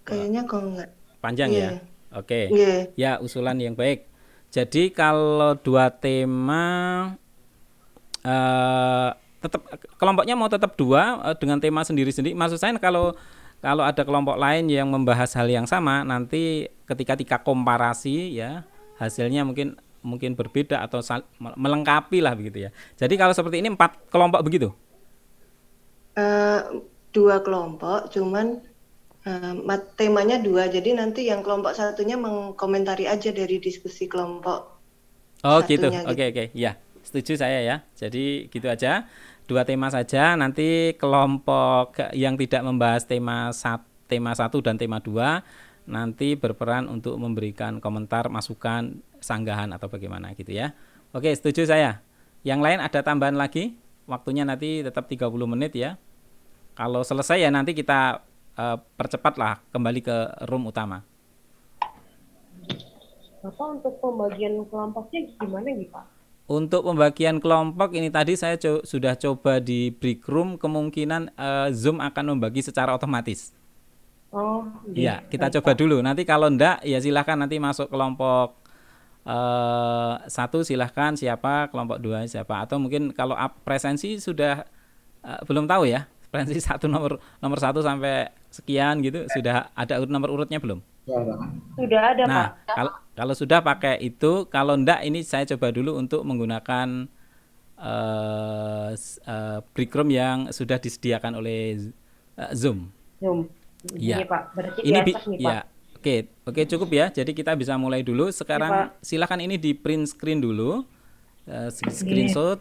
Kayaknya kok enggak. Panjang Iya, ya. Oke. iya. Ya, usulan yang baik. Jadi kalau dua tema tetap kelompoknya mau tetap dua dengan tema sendiri-sendiri. Maksud saya kalau kalau ada kelompok lain yang membahas hal yang sama, nanti ketika komparasi ya hasilnya mungkin mungkin berbeda atau melengkapi lah begitu ya. Jadi kalau seperti ini 4 kelompok begitu. Eh, dua kelompok, cuman temanya dua. Jadi nanti yang kelompok satunya mengkomentari aja dari diskusi kelompok Oh gitu, satunya oke gitu. oke, ya setuju saya ya. Jadi gitu aja, 2 tema saja. Nanti kelompok yang tidak membahas tema satu dan tema 2 nanti berperan untuk memberikan komentar, masukan, sanggahan atau bagaimana gitu ya. Oke, setuju saya. Yang lain ada tambahan lagi? Waktunya nanti tetap 30 menit ya. Kalau selesai ya nanti kita percepatlah kembali ke room utama. Bapak untuk pembagian kelompoknya gimana nih Pak? Untuk pembagian kelompok ini tadi saya sudah coba di break room, kemungkinan Zoom akan membagi secara otomatis. Oh, iya, Iya, kita baik coba Pak. dulu. Nanti kalau enggak ya silahkan nanti masuk kelompok satu silahkan siapa, kelompok dua siapa. Atau mungkin kalau presensi sudah belum tahu ya. Presensi satu nomor satu sampai sekian gitu sudah ada nomor urutnya belum? Sudah ada Nah, Pak. kalau kalau sudah pakai itu, kalau enggak ini saya coba dulu untuk menggunakan break room yang sudah disediakan oleh Zoom. Zoom. Iya Iya. Pak, berarti Ini diacak nih Pak. ya. Oke, oke cukup ya. Jadi kita bisa mulai dulu. Iya Sekarang Pak. silakan ini di print screen dulu. Iya. Screenshot.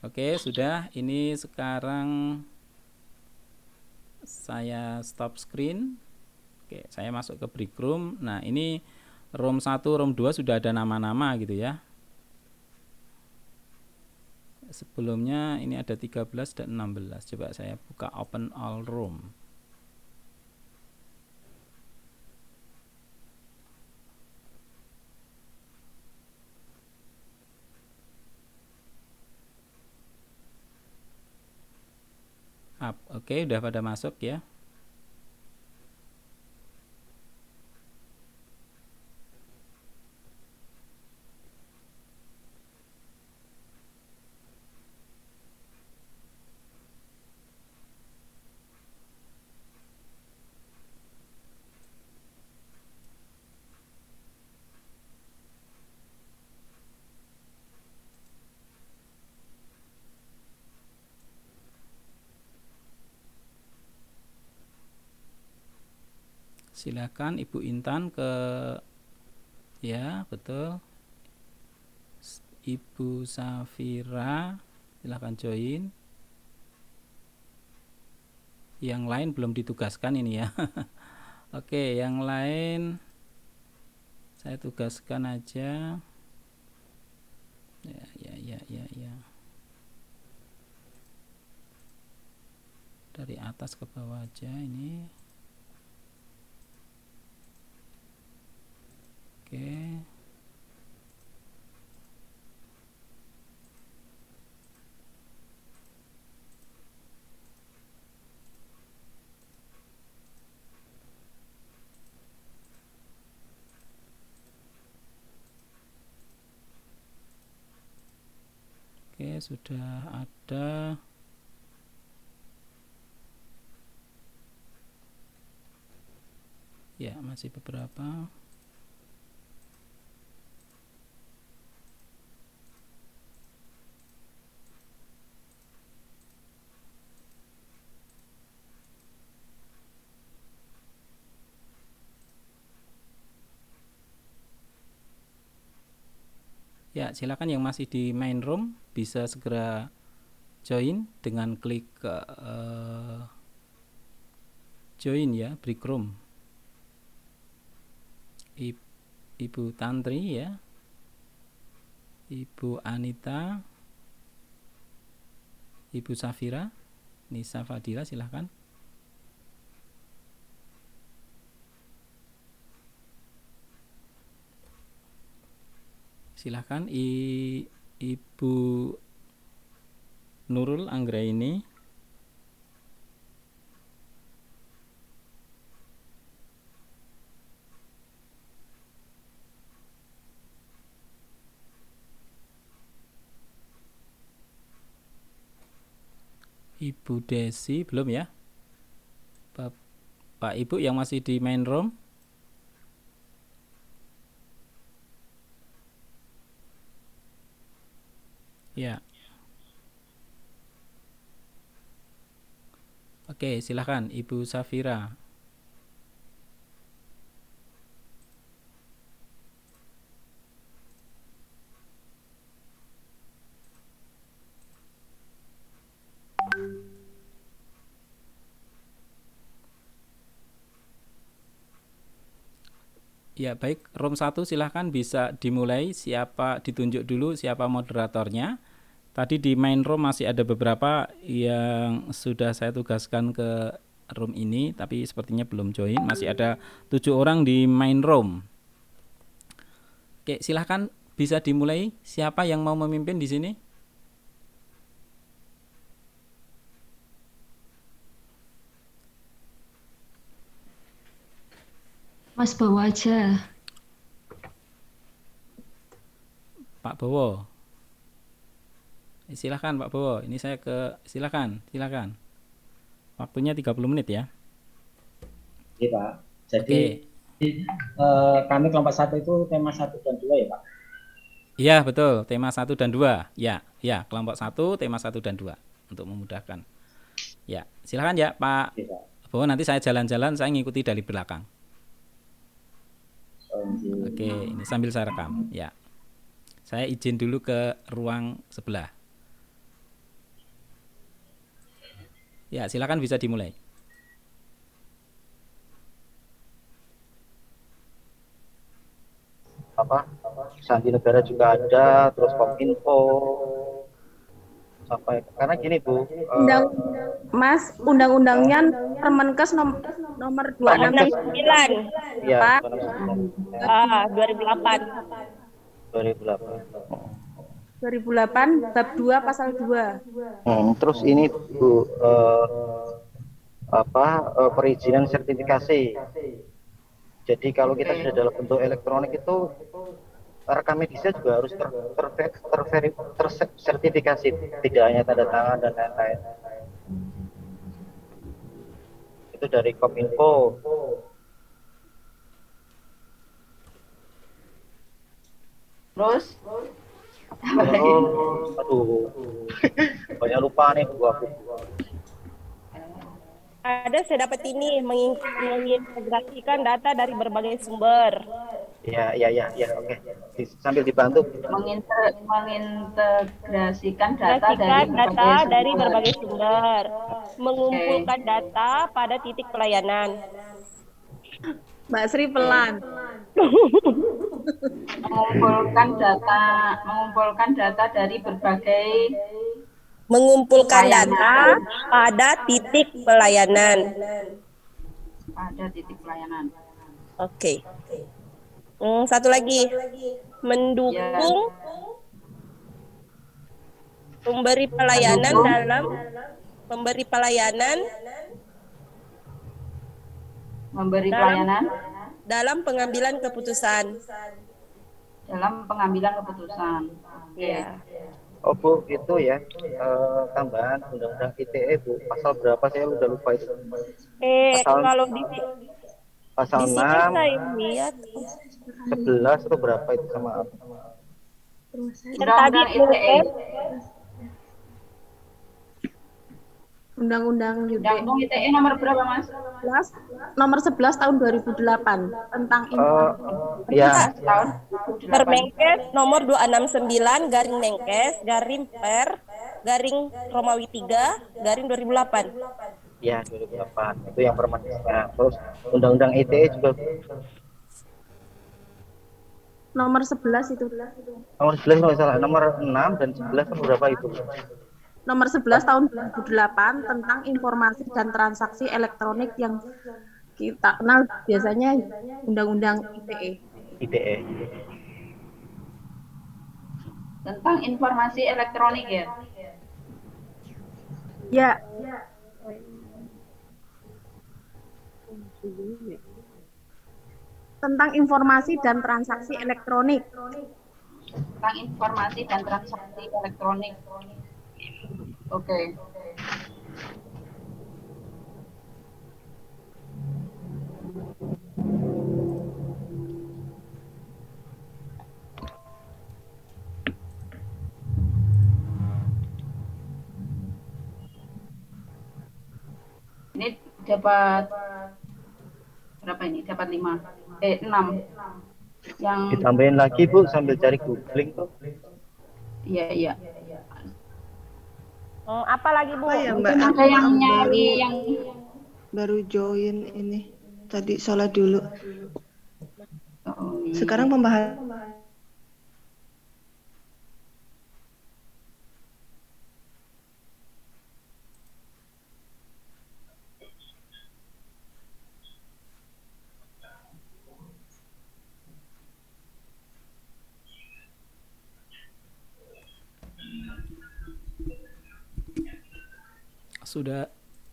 Oke, sudah. Ini sekarang saya stop screen. Oke, saya masuk ke break room. Nah, ini room satu, room 2 sudah ada nama-nama gitu ya. Sebelumnya ini ada 13 dan 16. Coba saya buka open all room. Oke, udah pada masuk ya. Silakan Ibu Intan ke ya, betul. Ibu Safira, silakan join. Yang lain belum ditugaskan ini ya. Oke, yang lain saya tugaskan aja. Ya, ya, ya, ya, ya. Dari atas ke bawah aja ini. Oke. Oke, sudah ada. Ya, masih beberapa. Ya, silakan yang masih di main room bisa segera join dengan klik join ya, break room. Ibu Tantri ya, Ibu Anita, Ibu Safira, Nisa Fadila silahkan. Silahkan Ibu Nurul Anggraini. Ibu Desi belum ya? Pak Ibu yang masih di main room? Ya. Oke, silahkan Ibu Safira. Ya, baik. Room 1 silahkan bisa dimulai. Siapa ditunjuk dulu siapa moderatornya. Tadi di main room masih ada beberapa yang sudah saya tugaskan ke room ini, tapi sepertinya belum join. Masih ada 7 orang di main room. Oke, silahkan bisa dimulai. Siapa yang mau memimpin di sini? Mas bawa aja. Pak Bowo. Silahkan Pak Bowo. Ini saya silahkan. Waktunya 30 menit ya. Iya Pak. Jadi kami kelompok 1 itu tema 1 dan 2 ya Pak? Iya betul, tema 1 dan 2. Ya, kelompok 1, tema 1 dan 2 untuk memudahkan. Ya, silahkan ya Pak Bowo, nanti saya jalan-jalan, saya ngikuti dari belakang. Oke, ini sambil saya rekam. Ya, saya izin dulu ke ruang sebelah. Ya, silakan bisa dimulai. Sandi negara juga ada, terus Kominfo sampai karena gini Bu. Undang-undangnya Permenkes nomor 269. Iya, Pak. 2008. 2008 bab 2 pasal 2. Terus ini Bu, perizinan sertifikasi. Jadi kalau kita sudah dalam bentuk elektronik itu rekam medisnya juga harus tersertifikasi, tidak hanya tanda tangan dan lain-lain. Itu dari Kominfo. Terus aduh, banyak lupa nih Bu aku. Ada saya dapat ini mengintegrasikan data dari berbagai sumber. Ya, oke. Sambil dibantu. mengintegrasikan data dari berbagai sumber. Mengumpulkan data pada titik pelayanan. Mbak Sri pelan. mengumpulkan data dari berbagai Mengumpulkan data pada titik pelayanan. Oke. Satu lagi. Mendukung pemberi pelayanan dalam pengambilan keputusan. Ya. Oh Bu, itu ya tambahan undang-undang ITE Bu, pasal berapa saya udah lupa itu. Kalau pasal di 6, saya lihat 11 atau berapa itu sama apa? Undang-undang ITE. Undang-undang ITE nomor berapa Mas? Nomor 11 tahun 2008 tentang Ya. Tahun Permenkes nomor 269 garing Menkes garing Per garing Romawi 3 garing 2008. Ya, 2008. Itu yang permanesnya. Terus undang-undang ITE juga nomor 11 itu. nomor 11 kalau salah, nomor 6 dan 11 itu berapa itu? Nomor 11 tahun 2008 tentang informasi dan transaksi elektronik yang kita kenal biasanya Undang-Undang ITE. tentang informasi elektronik ya. Ya. Tentang informasi dan transaksi elektronik. Oke. Ini dapat berapa ini? Dapat 6. Yang Ditambahin lagi Bu sambil cari googling tuh. iya. Apa lagi Bu? Oh ya Mbak, Mungkin ada aku yang baru nyari yang baru join ini. Tadi sholat dulu. oh, iya. Sekarang pembahasan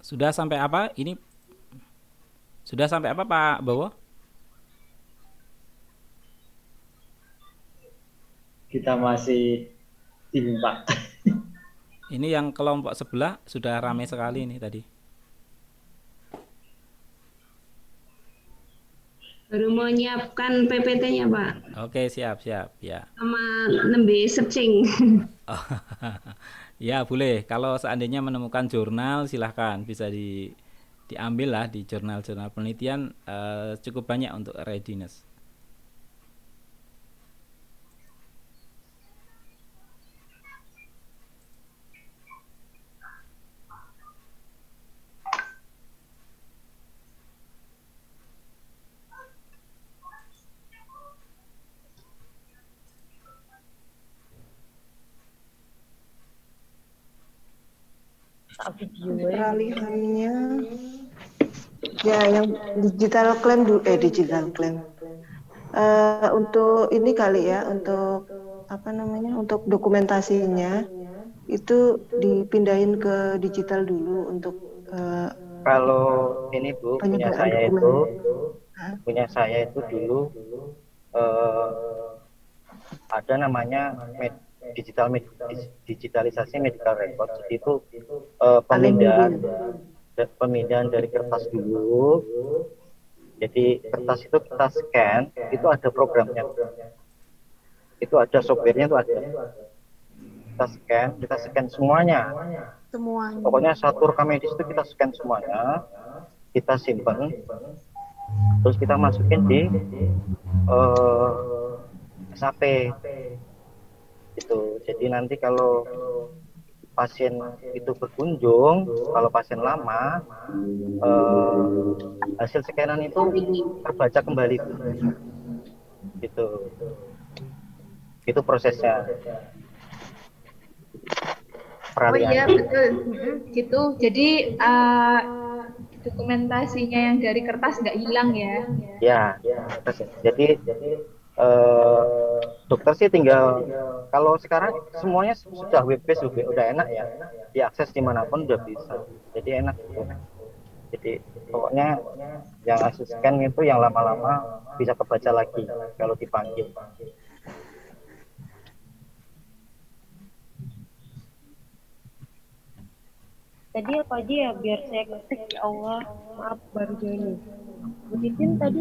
Sudah sampai apa? Ini sudah sampai apa Pak Bowo? Kita masih tim Pak. Ini yang kelompok sebelah sudah ramai sekali ini tadi. Baru mau nyiapkan PPT-nya, Pak. Oke, siap ya. Sama nembe searching. Ya boleh. Kalau seandainya menemukan jurnal, silahkan bisa diambil lah di jurnal-jurnal penelitian, cukup banyak untuk readiness. peralihannya ya yang digital claim digital claim. Untuk ini kali ya, untuk apa namanya, untuk dokumentasinya itu dipindahin ke digital dulu untuk Kalau ini Bu, punya penyebaraan saya dokumen. itu dulu ada namanya digitalisasi medical record. Jadi itu pemindahan dari kertas dulu. Jadi kertas itu kita scan, itu ada programnya, itu ada softwarenya, itu ada. Kita scan semuanya. Pokoknya satu rekam medis itu kita scan semuanya, kita simpan, terus kita masukin di SAP. Itu. Jadi nanti kalau pasien itu berkunjung, kalau pasien lama, hasil scanan itu terbaca kembali. Gitu. Itu prosesnya. Oh iya betul, gitu. Jadi dokumentasinya yang dari kertas nggak hilang ya? Ya. Jadi dokter sih tinggal, kalau sekarang semuanya sudah web based, udah enak ya, diakses dimanapun udah bisa, jadi enak gitu. Jadi pokoknya yang asisten itu yang lama-lama bisa kebaca lagi kalau dipanggil. Tadi apa aja ya biar saya ketik, ya Allah, maaf baru join. Bu Titin tadi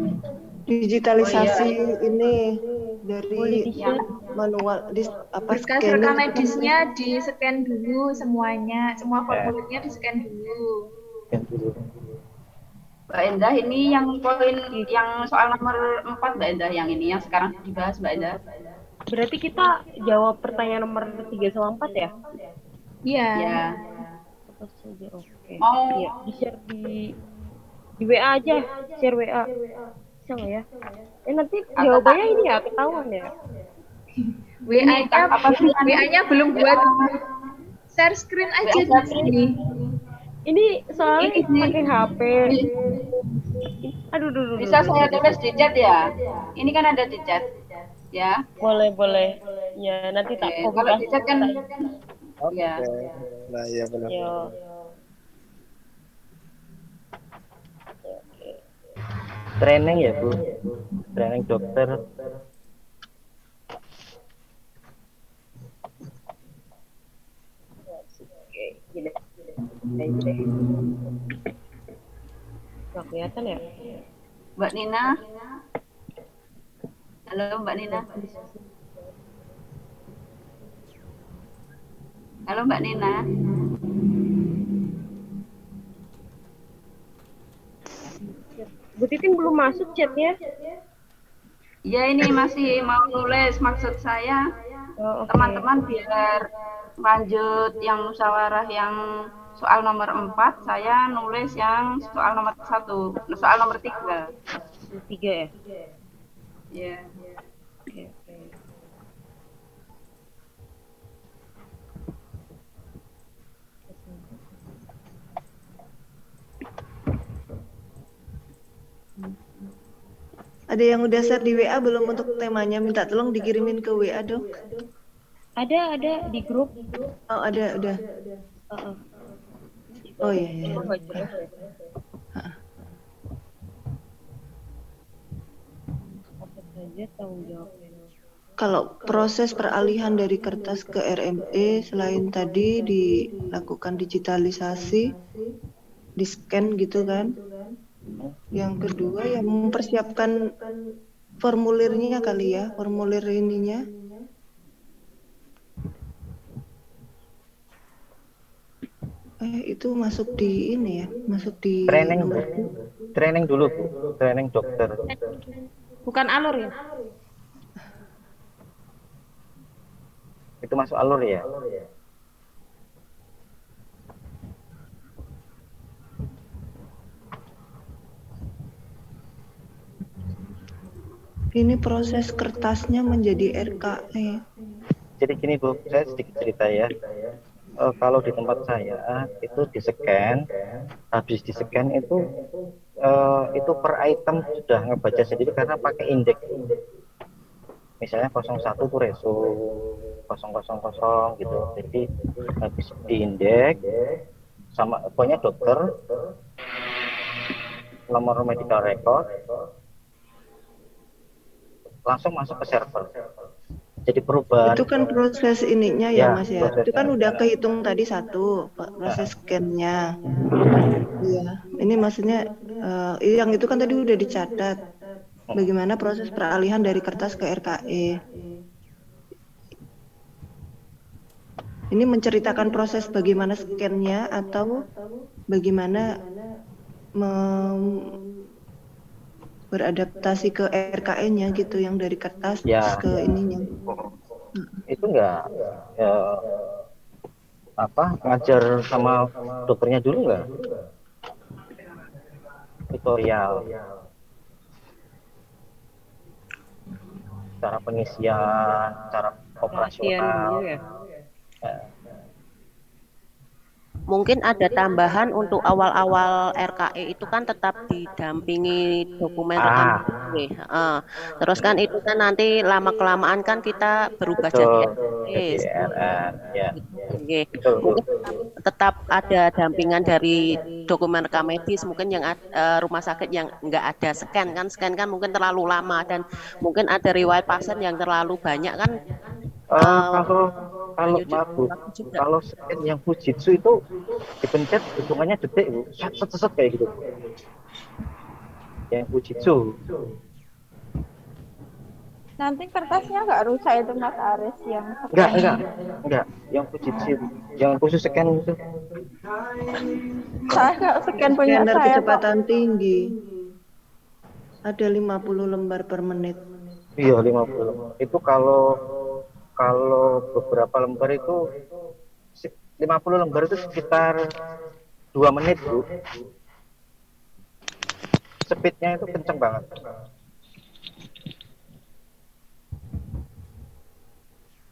Digitalisasi ini dari manual berkas rekam medisnya di scan dulu semuanya, semua formulirnya di scan dulu. Mbak Endah, ini yang poin yang soal nomor 4 Mbak Endah, yang ini yang sekarang dibahas Mbak Endah. berarti kita jawab pertanyaan nomor 3 sama 4 ya? Iya. Ya. Oke. Mau Ya, di-share di WA aja, share WA. Bisa nggak ya? Nanti jawabannya ini ya ketahuan ya. WA-nya belum buat, share screen aja di sini. Ini soalnya pakai HP. Aduh. Bisa saya tulis di chat ya? Ini kan ada di chat. Ya. Boleh. Ya, nanti tak Oke. Kalau di chat kan ya. Nah, ya benar. Training ya Bu, training dokter. Oke, gini. Nggak kelihatan ya? Mbak Nina. Halo Mbak Nina. Halo Mbak Nina. Bu Titin belum masuk chatnya. Ya ini masih mau nulis, maksud saya Oh, oke. teman-teman biar lanjut yang musyawarah yang soal nomor 4, saya nulis yang soal nomor 1, soal nomor 3. 3 ya? Ya. Oke, oke. Ada yang udah share di WA belum untuk temanya? Minta tolong dikirimin ke WA dong. Ada di grup. Oh ada, udah. Heeh. Oh iya, iya. Oh, nggak jelas ya. Apa saja tanggung jawabnya? Kalau proses peralihan dari kertas ke RME selain tadi dilakukan digitalisasi, di-scan gitu kan. Yang kedua ya mempersiapkan formulirnya kali ya, formulir ininya. Itu masuk di ini ya, masuk di Training, nomor Bu. Training dulu, Bu. Training dokter. Bukan alur ya? Itu masuk alur ya? Ini proses kertasnya menjadi RKE. Jadi gini Bu, saya sedikit cerita ya. Kalau di tempat saya itu di-scan, habis di-scan itu per item sudah ngebaca sendiri karena pakai indeks. Misalnya 01 itu reso, 000 gitu. Jadi habis diindeks sama pokoknya dokter, nomor medical record, langsung masuk ke server. Jadi perubahan. Itu kan proses ininya ya, Ya, Mas ya. Itu kan udah kehitung tadi satu proses scan-nya. Iya. Ini maksudnya yang itu kan tadi udah dicatat. Bagaimana proses peralihan dari kertas ke RKE. Ini menceritakan proses bagaimana scan-nya atau bagaimana beradaptasi ke RKE-nya gitu, yang dari kertas ya, ke ininya. Itu enggak ngajar sama dokternya dulu enggak? Tutorial cara pengisian, cara operasional. Ya. Mungkin ada tambahan untuk awal-awal RKE itu kan tetap didampingi dokumen rekam medis. Terus kan itu kan nanti lama-kelamaan kan kita berubah jadi RN, ya. Mungkin tetap ada dampingan dari dokumen rekam medis. Mungkin yang rumah sakit yang nggak ada scan kan mungkin terlalu lama, dan mungkin ada riwayat pasien yang terlalu banyak kan. Maaf Bu, kalau scan yang Fujitsu itu dipencet hitungannya detik Bu, set kayak gitu. Yang Fujitsu. Nanti kertasnya nggak rusak itu Mas Aris yang Enggak, yang Fujitsu, yang khusus scan itu. Saya nggak scan punya Scanner saya kecepatan tinggi. Ada 50 lembar per menit. Iya, 50. Itu kalau beberapa lembar itu 50 lembar itu sekitar 2 menit Bu. Speednya itu kenceng banget.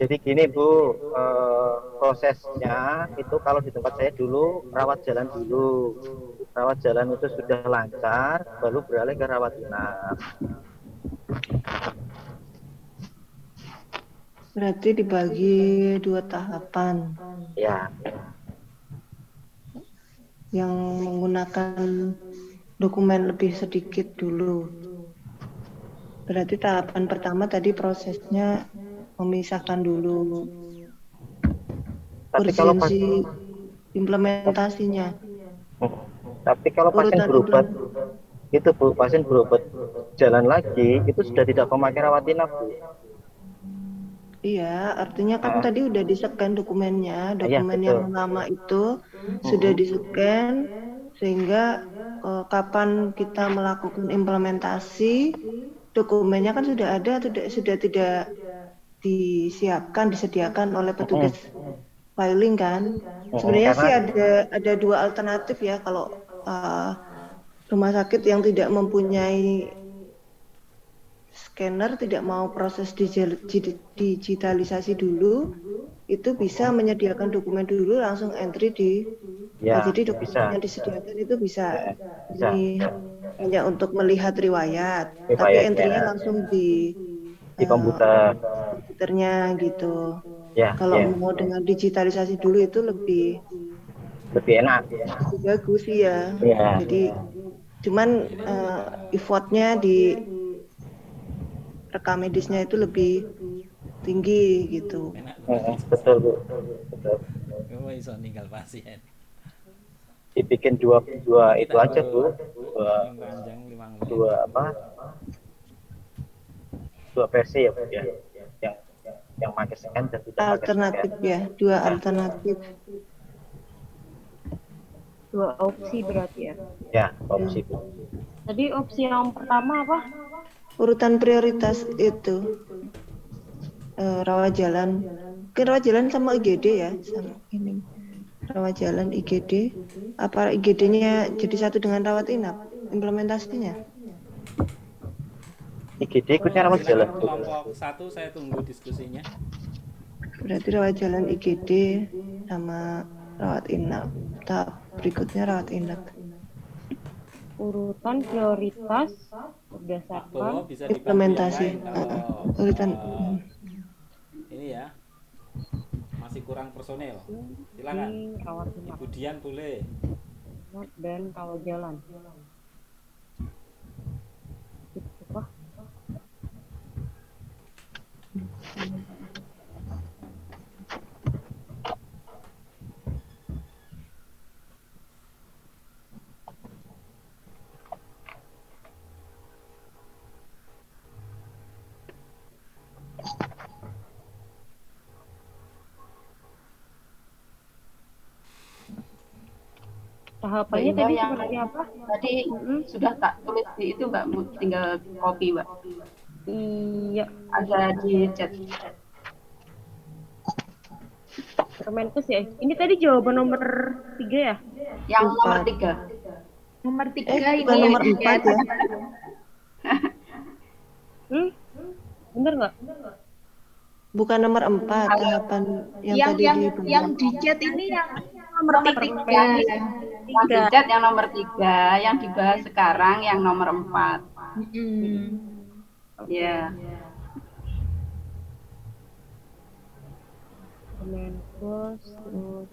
Jadi gini Bu, prosesnya itu kalau di tempat saya dulu rawat jalan dulu. Rawat jalan itu sudah lancar, baru beralih ke rawat inap. Berarti dibagi 2 tahapan. Ya. Yang menggunakan dokumen lebih sedikit dulu. Berarti tahapan pertama tadi prosesnya memisahkan dulu urgensi implementasinya. Tapi kalau pasien berobat, itu Bu, pasien berobat jalan lagi, itu sudah tidak memakai rawat inap Bu. Iya, artinya kan tadi udah di-scan dokumennya, dokumen yang lama itu sudah di-scan sehingga kapan kita melakukan implementasi, dokumennya kan sudah ada, sudah tidak disediakan oleh petugas filing kan. Sebenarnya sih ada dua alternatif ya kalau rumah sakit yang tidak mempunyai scanner, tidak mau proses digitalisasi dulu, itu bisa menyediakan dokumen dulu langsung entry di jadi dokumen yang disediakan itu bisa hanya untuk melihat riwayat, tapi entry-nya langsung di komputernya gitu. Kalau mau dengan digitalisasi dulu itu lebih enak, lebih bagus sih ya. Jadi cuman effortnya di rekam medisnya itu lebih tinggi gitu. Betul Bu. Betul. Bisa tinggal pasien. Dibikin dua itu aja Bu. Dua versi ya Bu ya. Yang pakai scan dan tidak alternatif ya, dua alternatif. Dua opsi berarti ya? Ya, opsi Bu. Tadi opsi yang pertama apa? Urutan prioritas itu rawat jalan. Mungkin rawat jalan sama IGD ya, sama ini. Rawat jalan IGD. Apa IGD-nya jadi satu dengan rawat inap? Implementasinya? IGD ikutnya rawat jalan. Kelompok 1 saya tunggu diskusinya. Berarti rawat jalan IGD sama rawat inap. Tahap berikutnya rawat inap. Urutan prioritas berdasarkan implementasi. Urutan ini ya. Masih kurang personel. Silakan. Ibu Dian boleh. Dan rawat jalan. Tahapannya tadi seperti apa? Tadi sudah tak tulis di itu Mbak, tinggal copy Mbak. Iya. Ada di chat. Kemenkes ya. Ini tadi jawaban nomor 3 ya? Yang nomor 3. Nomor 3 ini nomor 4 ya. Bener nggak? Bukan nomor 4 tahapan yang tadi yang di chat ini yang nomor 3. Yang di chat yang nomor 3, yang dibahas sekarang yang nomor 4. Ya. Kemenkes terus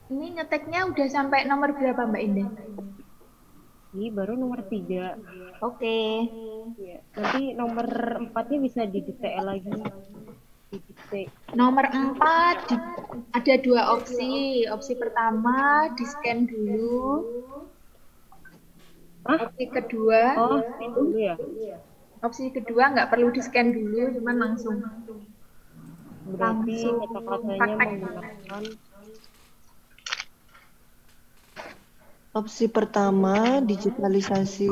ini ngeteknya udah sampai nomor berapa Mbak Indah? ini baru nomor 3. Oke. Ya, nanti nomor 4-nya bisa di-detail lagi. Nomor 4 ada 2 opsi. Opsi pertama di-scan dulu. Opsi kedua. Dulu ya. Opsi kedua nggak perlu di-scan dulu, cuman langsung. Berarti kata-katanya menggunakan opsi pertama digitalisasi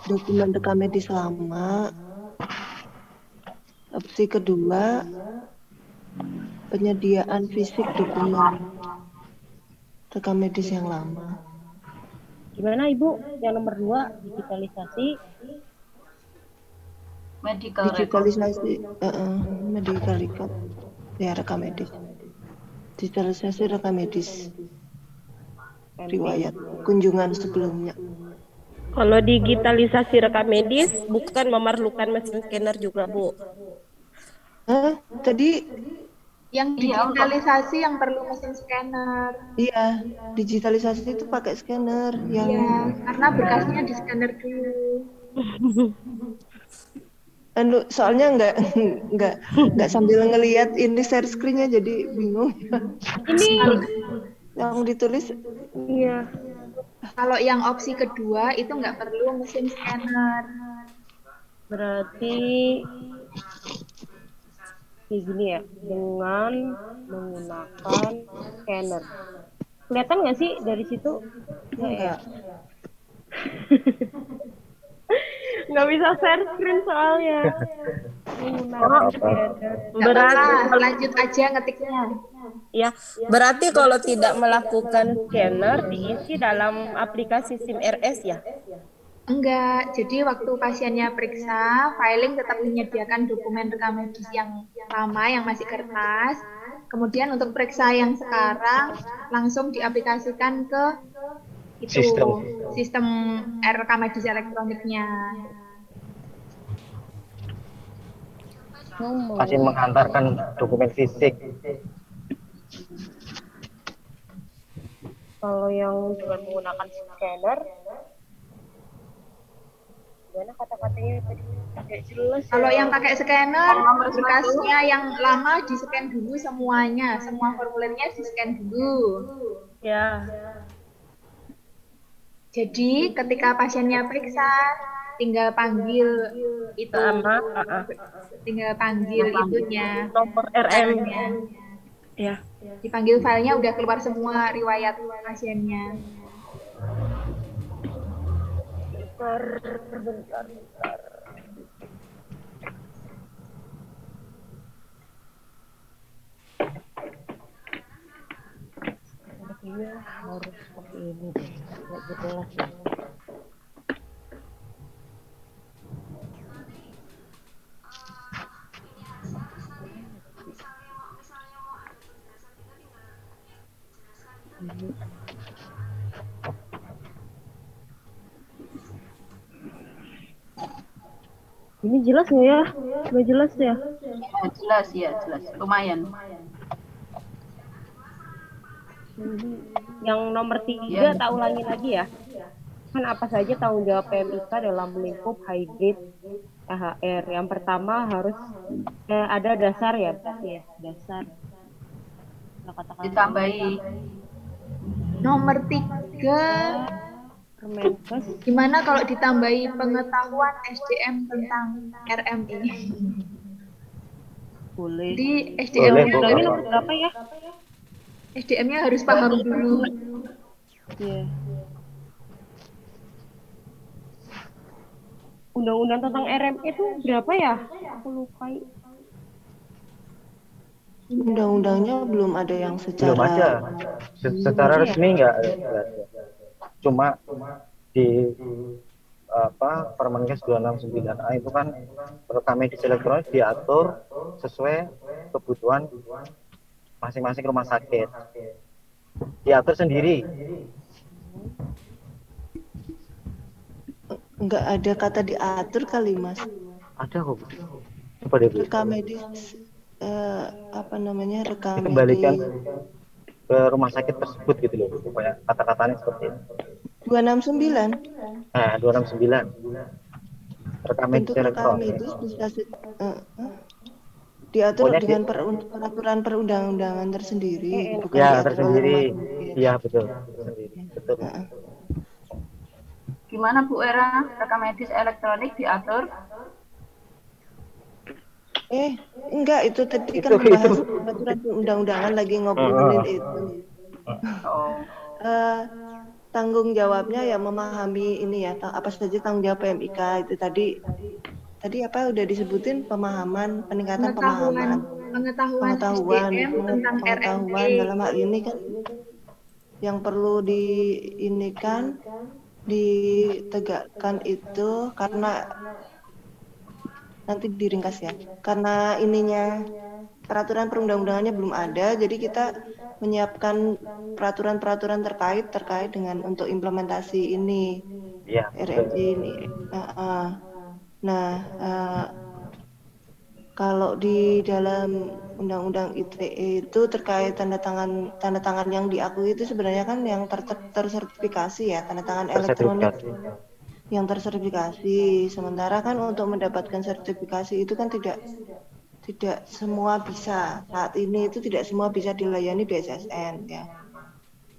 dokumen rekam medis lama. Opsi kedua penyediaan fisik dokumen rekam medis yang lama. Gimana Ibu? Yang nomor 2 digitalisasi digitalisasi medical record ya, rekam medis. Digitalisasi rekam medis riwayat kunjungan sebelumnya. Kalau digitalisasi rekam medis bukan memerlukan mesin scanner juga, Bu. Tadi yang digitalisasi yang perlu mesin scanner. Iya, digitalisasi itu pakai scanner yang karena berkasnya di scanner dulu. Soalnya nggak sambil ngelihat ini share screen-nya jadi bingung. Ini yang ditulis Kalau yang opsi kedua itu nggak perlu mesin scanner. Berarti kayak gini ya, dengan menggunakan scanner. Kelihatan nggak sih dari situ? Enggak. Nggak bisa share screen soalnya. Menggunakan scanner. Berarti lanjut aja ngetiknya. Ya, berarti kalau tidak melakukan scanner diisi dalam aplikasi SIM-RS ya? Enggak, jadi waktu pasiennya periksa, filing tetap menyediakan dokumen rekam medis yang lama, yang masih kertas. Kemudian untuk periksa yang sekarang, langsung diaplikasikan ke itu sistem rekam medis elektroniknya. Masih mengantarkan dokumen fisik. Kalau yang dengan menggunakan scanner, gimana kata-katanya tadi? Nggak jelas. Kalau yang pakai scanner, berkasnya yang lama di-scan dulu semuanya, semua formulirnya di-scan dulu. Ya. Jadi ketika pasiennya periksa, tinggal panggil itu, tinggal panggil itunya, nomor RM. Ya. Dipanggil filenya udah keluar semua riwayat pasiennya. Bentar. Iya, harus seperti ini deh. Nggak jelas ya. Ini jelas nggak ya? Nggak jelas ya? Jelas ya, jelas. Lumayan. Yang nomor 3 tak ulangi lagi ya. Kan apa saja tanggung jawab PMIK dalam lingkup hybrid THR. Yang pertama harus ada dasar ya, berarti ya, dasar. Ditambahi. Nomor 3, gimana kalau ditambahi pengetahuan SDM tentang RMI? Boleh. Jadi SDM-nya nomor berapa ya? SDM-nya harus paham dulu. Iya. Undang-undang tentang RMI itu berapa ya? Aku lupa. Undang-undangnya belum ada yang secara belum ada. Secara resmi enggak ada. Cuma di Permenkes 269A itu kan rekam medis elektronik diatur sesuai kebutuhan masing-masing rumah sakit. Diatur sendiri. Enggak ada kata diatur kali, Mas. Ada kok. Coba deh. Rekam medis rekam dikembalikan medis ke rumah sakit tersebut gitu loh. Pokoknya kata-katanya seperti itu. 269. Nah, 269. Rekam medis Untuk rekam elektronik. medis bisa diatur Pokoknya dengan peraturan perundang-undangan tersendiri, bukan ya, diatur tersendiri. oleh Iya, betul. Tersendiri. Betul. Gimana Bu Era, rekam medis elektronik diatur? Enggak, itu tadi kan membahas peraturan perundang-undangan lagi ngobrolin itu. Tanggung jawabnya ya memahami ini ya, apa saja tanggung jawab PMIK itu tadi apa udah disebutin, pemahaman, peningkatan pemahaman, pengetahuan SDM tentang pengetahuan RMI. dalam hal ini kan yang perlu ditegakkan itu karena nanti diringkas ya, karena ininya peraturan perundang-undangannya belum ada, jadi kita menyiapkan peraturan-peraturan terkait dengan untuk implementasi ini RMI ini. Kalau di dalam Undang-Undang ITE itu terkait tanda tangan yang diakui itu sebenarnya kan yang tersertifikasi ya, tanda tangan elektronik yang tersertifikasi. Sementara kan untuk mendapatkan sertifikasi itu kan tidak semua bisa, saat ini itu tidak semua bisa dilayani BSSN ya.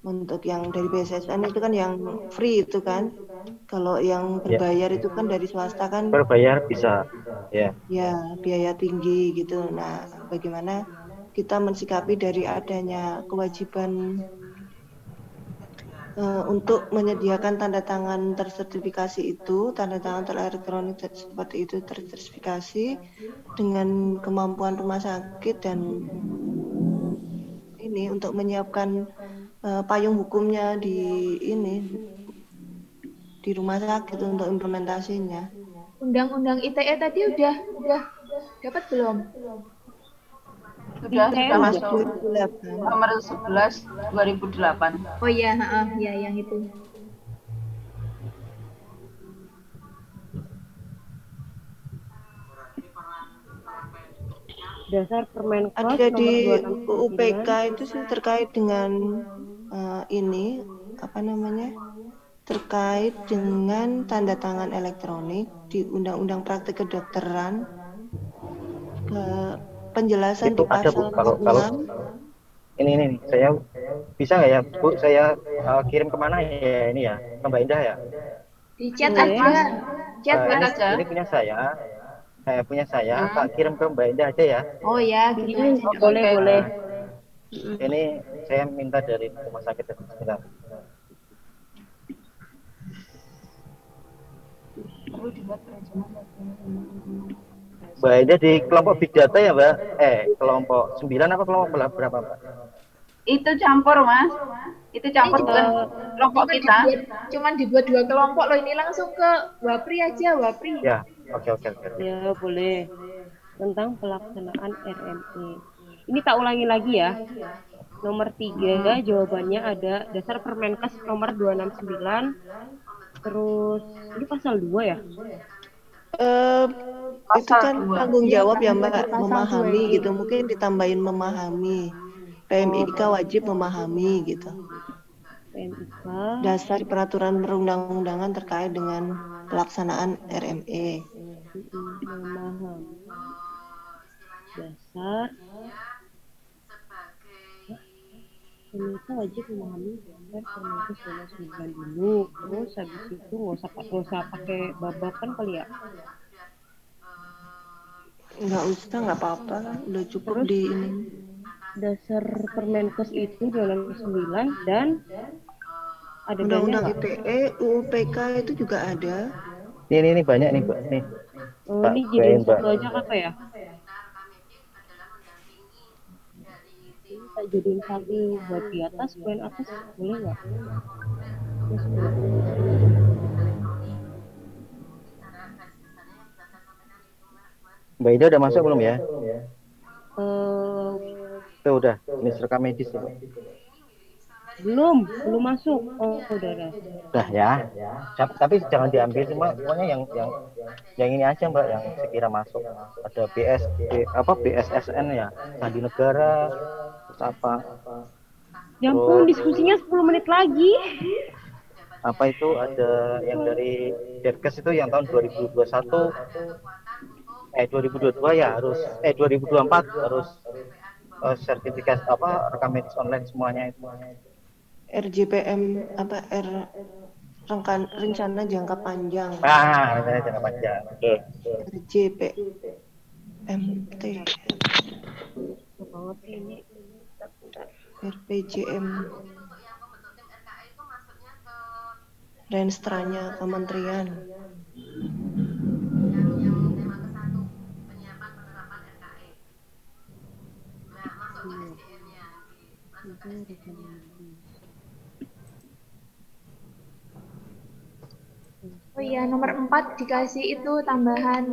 Untuk yang dari BSSN itu kan yang free itu kan. Kalau yang berbayar itu kan dari swasta kan Berbayar bisa, ya. ya biaya tinggi gitu. Nah, bagaimana kita mensikapi dari adanya kewajiban untuk menyediakan tanda tangan tersertifikasi itu, tanda tangan terelektronik seperti itu tersertifikasi dengan kemampuan rumah sakit dan ini untuk menyiapkan payung hukumnya di rumah sakit untuk implementasinya. Undang-undang ITE tadi udah dapat belum? Sudah masuk 2008. nomor 11 2008. Oh iya, ya yang itu. Dasar Permenkes Ada di nomor 269. UPK itu sih terkait dengan ini apa namanya? Terkait dengan tanda tangan elektronik di Undang-Undang Praktik Kedokteran. Penjelasan Itu di ada Bu, pasal kalau 6. ini saya bisa nggak ya Bu, saya kirim kemana ya ini ya, ke Mbak Indah ya? Di chat aja. Chat aja. Ini punya saya tak kirim ke Mbak Indah aja ya. Oh ya, gitu aja. Boleh. Ini saya minta dari rumah sakit sebentar. Mbak Indah di kelompok Big Data ya Mbak? Kelompok 9 apa kelompok berapa Mbak? Itu campur Mas. Itu campur bukan kelompok kita. Cuman dibuat 2 kelompok loh, ini langsung ke Wapri aja, Wapri. Ya, oke. Ya, boleh. Tentang pelaksanaan RME. Ini tak ulangi lagi ya. Nomor 3 jawabannya ada dasar Permenkes nomor 269. Terus ini pasal 2 ya? Itu kan tanggung jawab ya Mbak, memahami gitu. Mungkin ditambahin memahami. PMIK wajib memahami gitu. PMIK. Dasar peraturan perundang-undangan terkait dengan pelaksanaan RME. Memahami. Dasar. PMIK wajib memahami dasar Permenkes 269 dulu. Terus habis itu nggak usah pakai babakan kali ya? Nggak apa-apa kan, udah cukup di ini. Dasar Permenkes itu 269 dan ada Undang-Undang ITE, UUPK itu juga ada. Ini banyak nih Mbak nih. Oh, ini jadiin satu aja apa ya? Kita jadiin satu buat di atas, poin atas boleh nggak? Yes, Mbak Ida udah masuk belum ya? Tuh udah, ini rekam medis ya. Belum masuk. Oh, udah. Udah ya. Tapi jangan diambil semuanya yang ini aja Mbak, yang sekira masuk. Ada BSSN ya, Sandi Negara, terus apa? Ya ampun, diskusinya 10 menit lagi. Apa itu ada yang dari Detkes itu yang tahun 2021 2022 ya harus 2024 harus sertifikat rekam medis online semuanya itu. RJPM rencana jangka panjang. Rencana jangka panjang. Oke. RJPMT. RPJM. Renstranya kementerian. Oh iya, nomor 4 dikasih itu tambahan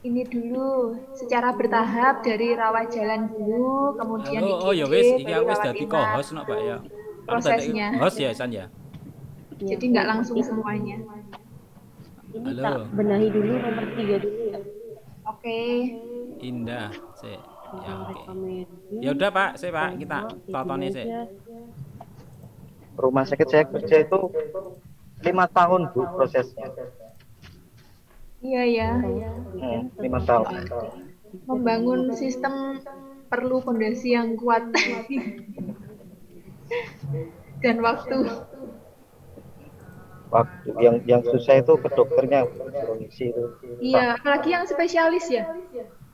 ini dulu secara bertahap dari rawat jalan dulu, kemudian oh ya wis, iki aku wis dadi co-host no Pak ya. Prosesnya. Host ya San ya. Jadi nggak langsung semuanya. Ini tak benahi dulu nomor 3 dulu ya. Oke. Indah, sih. Ya oke. Ya udah Pak, Pak kita totoni sih. Rumah sakit saya kerja itu 5 tahun Bu prosesnya. Iya ya. 5 tahun. Membangun sistem perlu fondasi yang kuat. dan waktu. Waktu yang susah itu ke dokternya suruh ngisi itu. Iya, apalagi yang spesialis ya.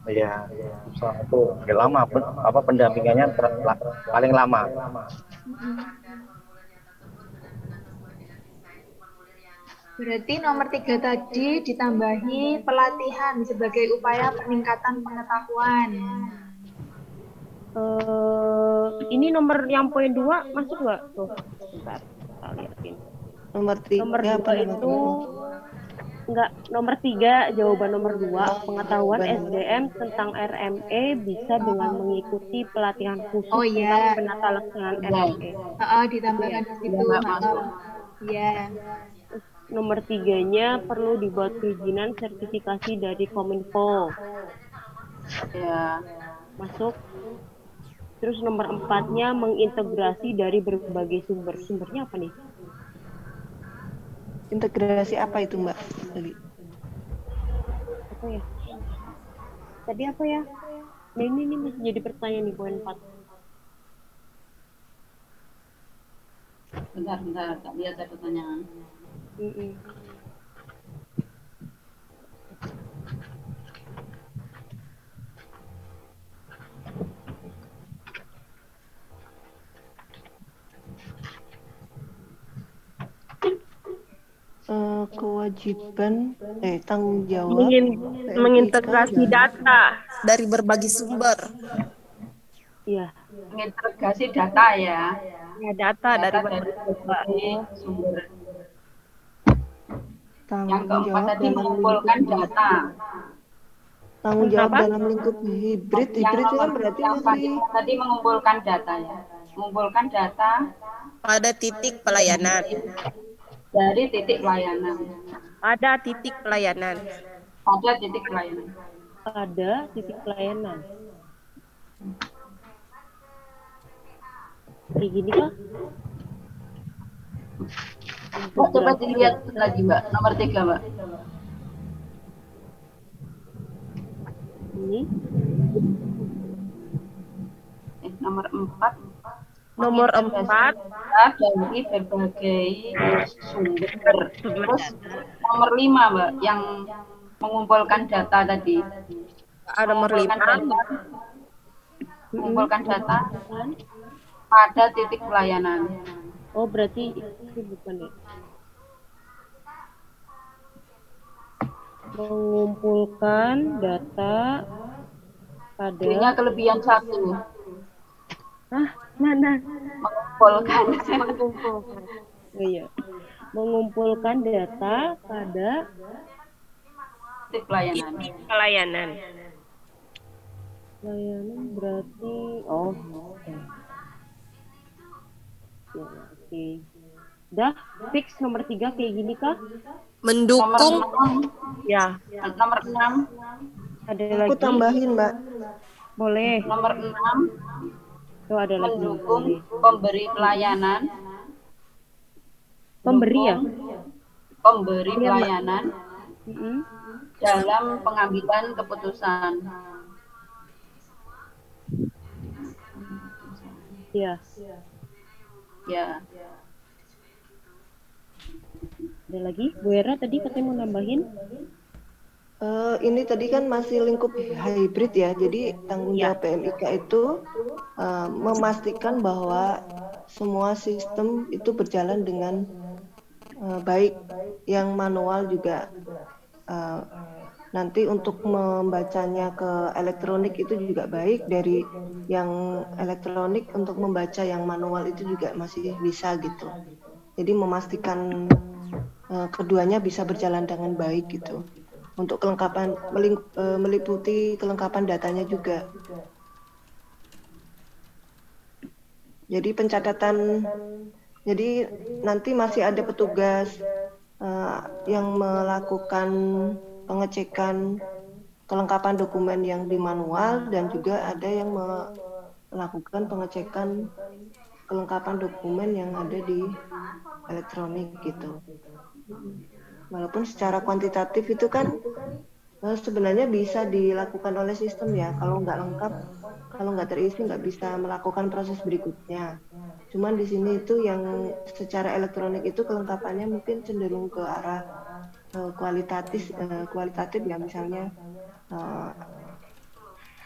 Iya, susah itu lama pendampingannya paling lama. Berarti nomor 3 tadi ditambahi pelatihan sebagai upaya peningkatan pengetahuan. Ini nomor yang poin 2 masuk nggak tuh? Bentar, kita lihatin. Nomor 3 Nomor 2 itu enggak, nomor 3 jawaban nomor 2 pengetahuan SDM tentang RME bisa dengan mengikuti pelatihan khusus tentang penata laksanaan RME. Ditambahkan di situ. Iya. Nomor 3-nya perlu dibuat perizinan sertifikasi dari Kominfo. Ya. Masuk. Terus nomor 4-nya mengintegrasi dari berbagai sumber. Sumbernya apa nih? Integrasi apa itu, Mbak? Apa ya? Tadi apa ya? Nah, ini masih jadi pertanyaan nih poin 4. Bentar, tak lihat ada pertanyaan. Kewajiban tanggung jawab mengintegrasi data dari berbagai sumber. Iya. Mengintegrasi data ya. Ya, data dari berbagai sumber. Yang keempat tadi mengumpulkan data. Tanggung jawab dalam lingkup hibrid itu kan berarti masih tadi mengumpulkan data ya. Mengumpulkan data pada titik pelayanan. Dari titik pelayanan. Pada titik pelayanan. Pada titik pelayanan. Pada titik pelayanan. Kayak gini kah? Mbak, coba dilihat lagi, Mbak. Nomor 3, Mbak. Ini. Nomor 4. Nomor 4 dari berbagai sumber. Terus nomor 5, Mbak, yang mengumpulkan data tadi. Nomor 5 mengumpulkan data pada titik pelayanan. Oh, berarti itu bukan ya? Mengumpulkan data pada Punya kelebihan 1. Mana? Mengumpulkan. Iya. Mengumpulkan data pada titik pelayanan. Pelayanan berarti oke. Dah fix nomor 3 kayak gini kah? Mendukung ya. Nomor 6 ada lagi. Aku tambahin, Mbak. Boleh. Nomor 6 tuh ada lagi. Mendukung pemberi pelayanan. Pemberi ya? Pemberi pelayanan dalam pengambilan keputusan. Ya. Ya. Ada lagi? Bu Era tadi katanya mau nambahin? Ini tadi kan masih lingkup hybrid ya, jadi tanggung jawab PMIK itu memastikan bahwa semua sistem itu berjalan dengan baik, yang manual juga nanti untuk membacanya ke elektronik itu juga baik, dari yang elektronik untuk membaca yang manual itu juga masih bisa gitu. Jadi memastikan keduanya bisa berjalan dengan baik gitu. Untuk kelengkapan meliputi kelengkapan datanya juga. Jadi pencatatan, jadi nanti masih ada petugas yang melakukan pengecekan kelengkapan dokumen yang di manual, dan juga ada yang melakukan pengecekan kelengkapan dokumen yang ada di elektronik gitu. Walaupun secara kuantitatif itu kan Sebenarnya bisa dilakukan oleh sistem ya. Kalau nggak lengkap, kalau nggak terisi nggak bisa melakukan proses berikutnya. Cuman di sini itu yang secara elektronik itu kelengkapannya mungkin cenderung ke arah kualitatif ya, misalnya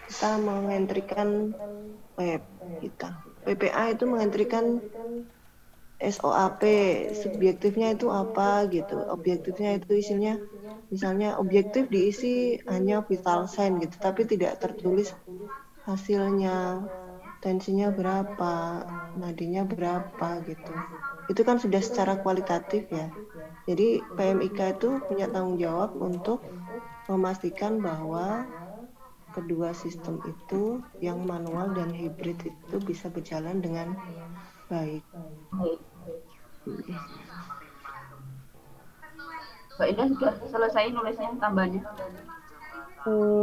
kita mengentrikan PPA itu mengentrikan SOAP, subjektifnya itu apa gitu, objektifnya itu isinya, misalnya objektif diisi hanya vital sign gitu, tapi tidak tertulis hasilnya, tensinya berapa, nadinya berapa gitu. Itu kan sudah secara kualitatif ya. Jadi PMIK itu punya tanggung jawab untuk memastikan bahwa kedua sistem itu yang manual dan hybrid itu bisa berjalan dengan baik. Mbak Indah sudah selesai nulisnya tambahnya.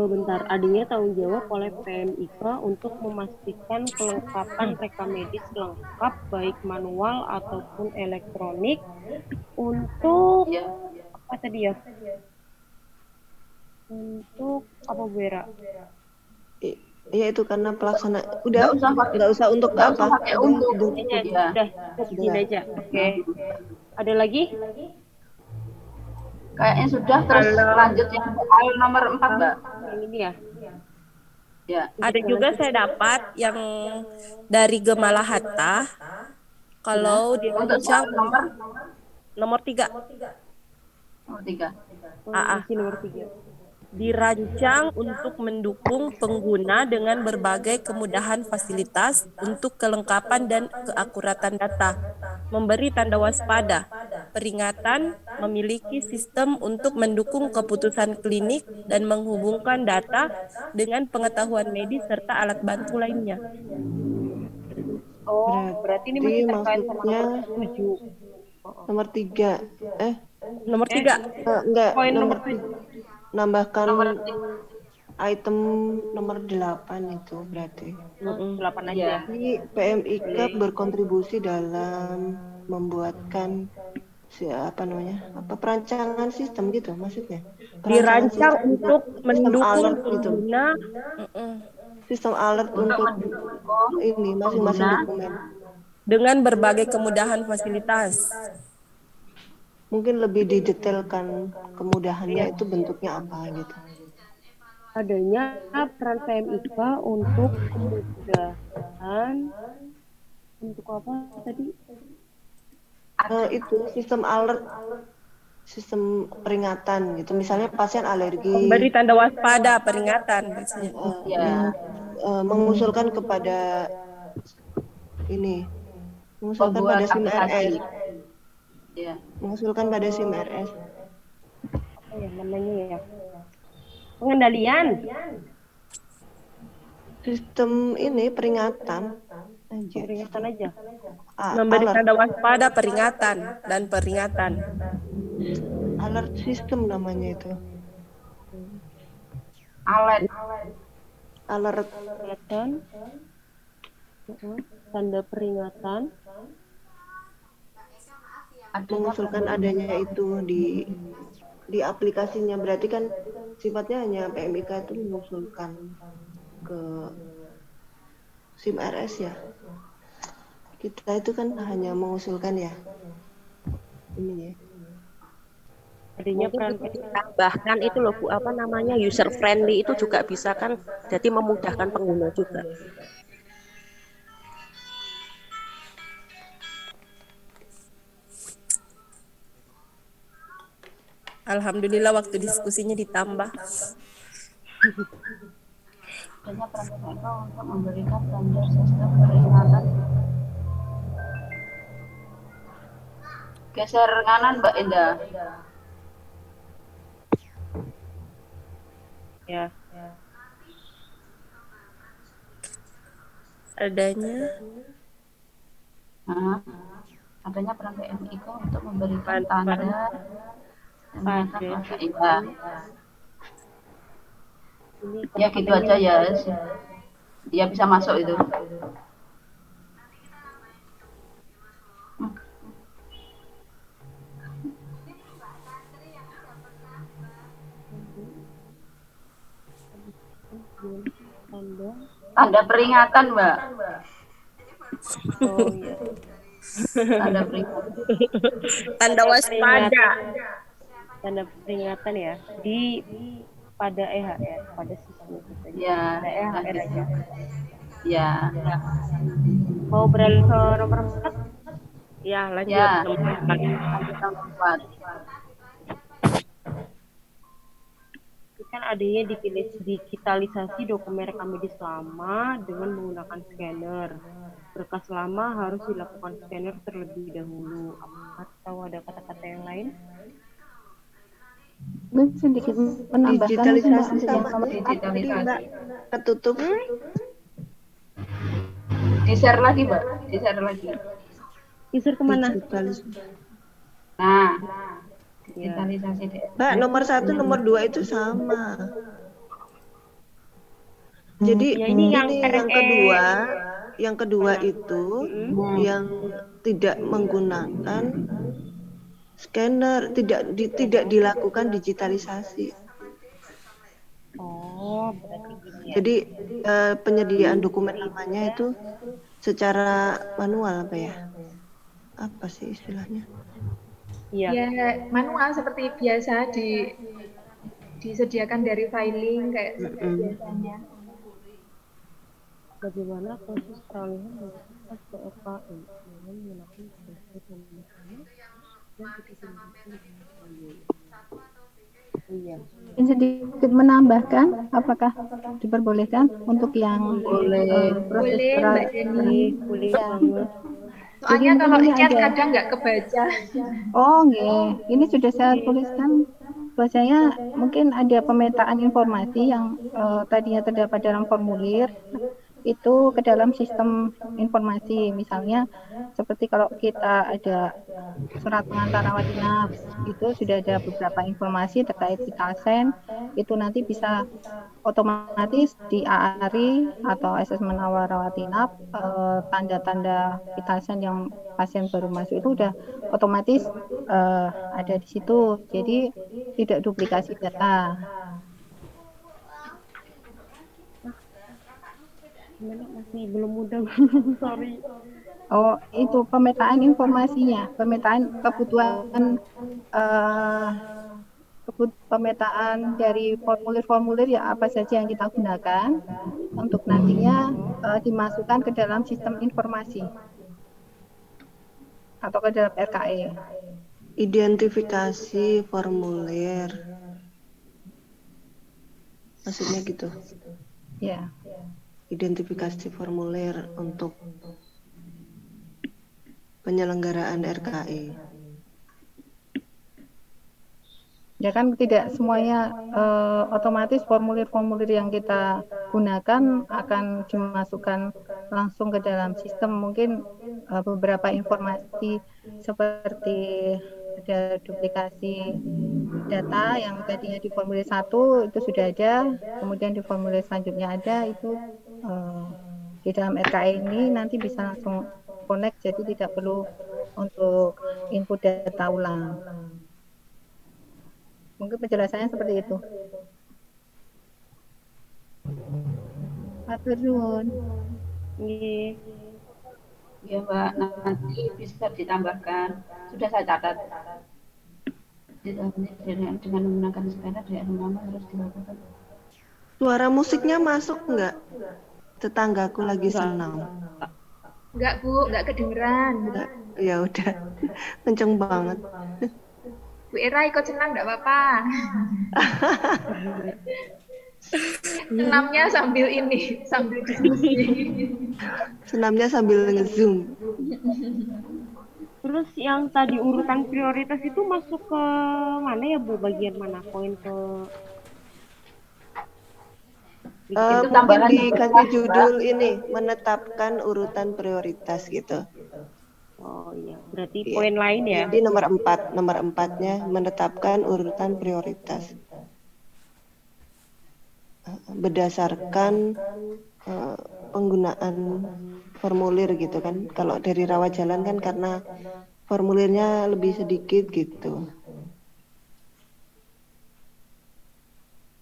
Bentar, adanya tanggung jawab oleh PMIK untuk memastikan kelengkapan rekam medis lengkap baik manual ataupun elektronik untuk apa tadi ya? Untuk apa Bu Era? Iya itu karena pelaksana nggak usah untuk apa? Udah segini aja. Oke. Ada lagi? Kayaknya sudah, terus lanjut yang soal nomor 4, Mbak. Yang ini ya? Ya. Ada juga saya dapat yang dari Gemala Hatta. Kalau di untuk soal nomor 3. Nomor 3. Nomor 3. Dirancang untuk mendukung pengguna dengan berbagai kemudahan fasilitas untuk kelengkapan dan keakuratan data, memberi tanda waspada, peringatan, memiliki sistem untuk mendukung keputusan klinik dan menghubungkan data dengan pengetahuan medis serta alat bantu lainnya. Berarti ini masih terkait sama nomor 7. Nomor 3. Nomor 3. Enggak, nomor 3. Nambahkan item nomor 8 itu berarti. 8 aja. Jadi PMIK berkontribusi dalam membuatkan perancangan sistem gitu maksudnya. Dirancang untuk mendukung pengguna sistem alert untuk ini masing-masing dokumen dengan berbagai kemudahan fasilitas. Mungkin lebih didetailkan kemudahannya itu bentuknya apa gitu. Adanya peran PMIK untuk kemudahan untuk apa tadi? Itu sistem alert, sistem peringatan gitu. Misalnya pasien alergi. Memberi tanda waspada, peringatan. Mengusulkan kepada ini, mengusulkan pada SIM RS. Ya. Mengusulkan pada SIM RS. Apa ya namanya ya? Pengendalian. Sistem ini peringatan. Peringatan aja. Memberi tanda waspada, peringatan dan peringatan. Alert system namanya itu. Alert. Tanda peringatan. Mengusulkan adanya itu di aplikasinya, berarti kan sifatnya hanya PMIK itu mengusulkan ke SIM RS ya. Kita itu kan hanya mengusulkan ya. Ini ya. Adanya peran bahkan itu loh Bu, apa namanya, user friendly itu juga bisa kan, jadi memudahkan pengguna juga. Alhamdulillah waktu diskusinya ditambah. Adanya peran PMIK untuk memberikan standar sistem peringatan. Geser kanan Mbak Indah. Ya. Adanya peran PMIK untuk memberikan tanda ya gitu aja ya. Dia bisa masuk itu. Tanda peringatan, Mbak. Oh iya. Tanda peringatan. Tanda waspada. Tanda peringatan ya di pada EHR, pada sistem kita. Ya, Pada EHR aja. Ya. Mau beralih ke nomor 4? Ya, lanjut Ya. nomor 4. Lanjut nomor 4. Kan adanya digitalisasi dokumen rekam medis lama dengan menggunakan scanner. Berkas lama harus dilakukan scanner terlebih dahulu. Atau ada kata-kata yang lain? Sedikit menambahkan Digitalisasi untuk sama nomor tadi Mbak ketutup. Di-share lagi, Mbak. Di-share lagi. Di-share kemana? Nah, digitalisasi deh. Mbak, nomor 1, nomor 2 itu sama. Jadi Ya, ini yang yang kedua itu yang tidak menggunakan scanner, tidak dilakukan digitalisasi. Oh, berarti gini ya. Jadi penyediaan dokumen lamanya itu secara manual apa ya? Apa sih istilahnya? Ya, manual seperti biasa disediakan dari filing kayak seperti biasanya. Bagaimana proses peralihan mobilitas ke RKI dengan menggunakan proses pemeriksaan dan Iya. Sedikit menambahkan, apakah diperbolehkan untuk yang proses Mbak Jenny. Boleh ya. banget. Soalnya Jadi kalau ini chat ada. kadang nggak kebaca. Oh, nggih. Ini sudah saya tuliskan. Bahwasanya mungkin ada pemetaan informasi yang tadinya terdapat dalam formulir itu ke dalam sistem informasi. Misalnya seperti kalau kita ada surat pengantar rawat inap, itu sudah ada beberapa informasi terkait Vitasen, itu nanti bisa otomatis di AARI atau asesmen awal rawat inap, tanda-tanda Vitasen yang pasien baru masuk itu udah otomatis ada di situ, jadi tidak duplikasi data. Masih belum mudah, sorry. Oh, itu pemetaan informasinya, pemetaan kebutuhan pemetaan dari formulir-formulir ya apa saja yang kita gunakan untuk nantinya dimasukkan ke dalam sistem informasi atau ke dalam RKE. Identifikasi formulir. Maksudnya gitu. Ya. Identifikasi formulir untuk penyelenggaraan RKI. Ya kan tidak semuanya otomatis formulir-formulir yang kita gunakan akan dimasukkan langsung ke dalam sistem. Mungkin beberapa informasi seperti ada duplikasi data yang tadinya di formulir 1 itu sudah ada, kemudian di formulir selanjutnya ada, itu di dalam RKE ini nanti bisa langsung connect, jadi tidak perlu untuk input data ulang. Mungkin penjelasannya seperti itu. Matur nuwun. Nggih. Ya, Mbak, nanti bisa ditambahkan. Sudah saya catat. Dengan menggunakan scanner di rumah harus dilakukan. Suara musiknya masuk enggak? Tetanggaku lagi senam. Enggak, Bu, enggak kedengeran. Ya udah. Kenceng banget. Bu Era ikut senam enggak apa-apa. Senamnya sambil ini, sambil diskusi. Senamnya sambil nge-zoom. Terus yang tadi urutan prioritas itu masuk ke mana ya Bu? Bagian mana? Poin ke mungkin dikasih judul ini, menetapkan urutan prioritas gitu. Oh iya, berarti poin lain ya? Jadi nomor 4-nya menetapkan urutan prioritas. Berdasarkan penggunaan formulir gitu kan. Kalau dari rawat jalan kan karena formulirnya lebih sedikit gitu.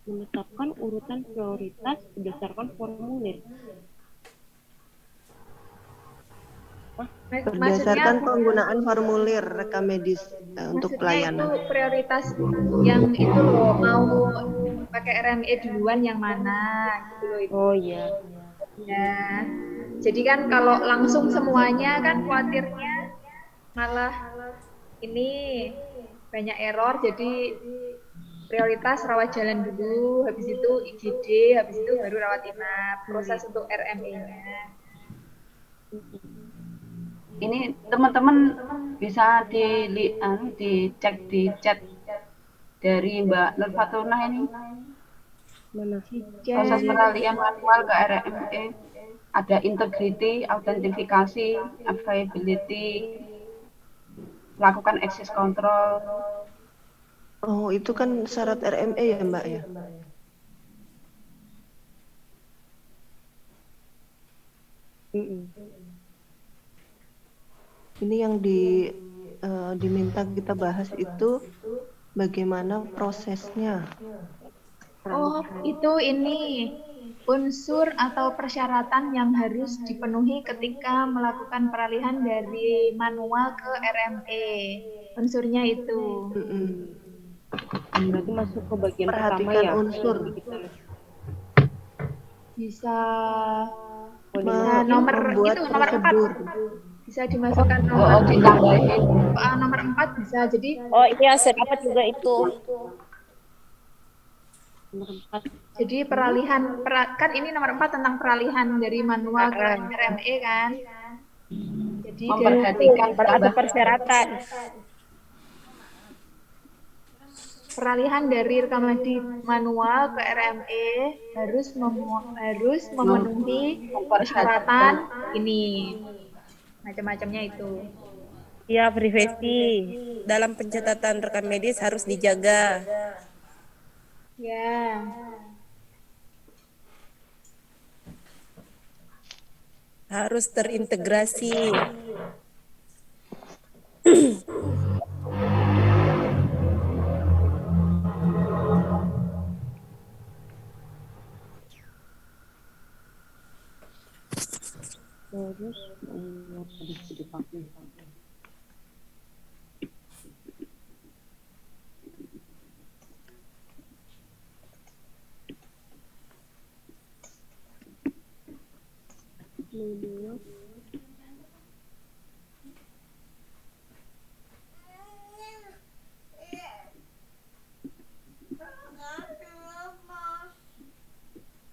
Menetapkan urutan prioritas berdasarkan formulir. Berdasarkan penggunaan formulir rekam medis untuk Maksudnya itu pelayanan. prioritas yang itu loh, mau pakai RME duluan yang mana gitu loh itu. Oh iya. Ya. Jadi kan kalau langsung semuanya kan khawatirnya malah ini banyak error, jadi prioritas rawat jalan dulu, habis itu IGD, habis itu baru rawat inap, proses untuk RME-nya. Ini teman-teman bisa dicek di chat dari Mbak Nur Fatunah ini. Mana? Proses peralihan manual ke RME, ada integrity, autentifikasi, availability, lakukan access control. Oh, itu kan syarat RME ya, Mbak ya? Ini yang diminta kita bahas itu bagaimana prosesnya. Oh, itu ini unsur atau persyaratan yang harus dipenuhi ketika melakukan peralihan dari manual ke RME. Unsurnya itu. Berarti masuk ke bagian pertama Perhatikan ya. unsur. Bisa Membuat itu nomor 4. prosedur. Bisa dimasukkan nomor 4 bisa. Jadi iya, saya dapat juga itu. Jadi peralihan kan ini nomor 4 tentang peralihan dari manual ke RME kan. Jadi memperhatikan atau persyaratan. Peralihan dari rekam medis manual ke RME harus memenuhi persyaratan ini. Macam-macamnya itu. Ya, privasi dalam pencatatan rekam medis harus dijaga. Ya. Harus terintegrasi. Terus dipakai.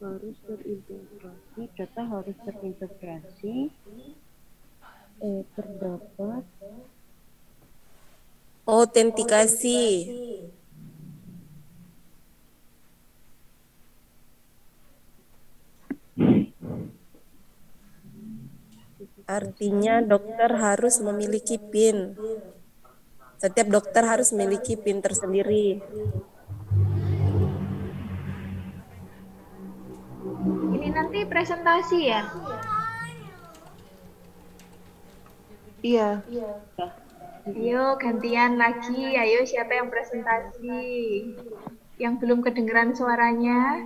Harus terintegrasi, data harus terintegrasi, terdapat Autentikasi. Artinya dokter harus memiliki PIN. Setiap dokter harus memiliki PIN tersendiri. Ini nanti presentasi ya? Iya. Ayo gantian lagi, ayo siapa yang presentasi? Yang belum kedengeran suaranya?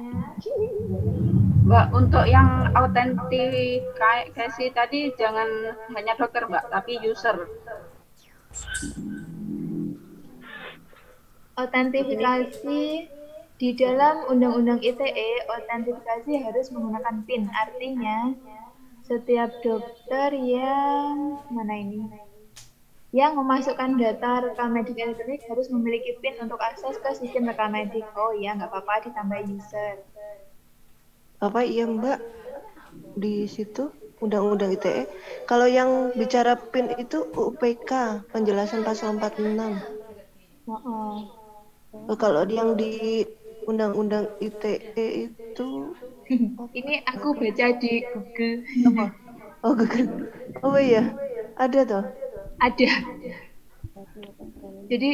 Mbak, untuk yang autentikasi tadi jangan hanya dokter, Mbak, tapi user. Autentifikasi di dalam Undang-Undang ITE, autentifikasi harus menggunakan PIN. Artinya, setiap dokter yang yang memasukkan data rekam medik elektronik harus memiliki PIN untuk akses ke sistem rekam medik. Oh iya, nggak apa-apa ditambah user. Apa iya Mbak? Di situ Undang-Undang ITE. Kalau yang bicara PIN itu UPK, penjelasan pasal 46. Kalau yang di Undang-Undang ITE itu ini aku baca di Google. Oh, Google. Oh iya, ada toh? Ada. Jadi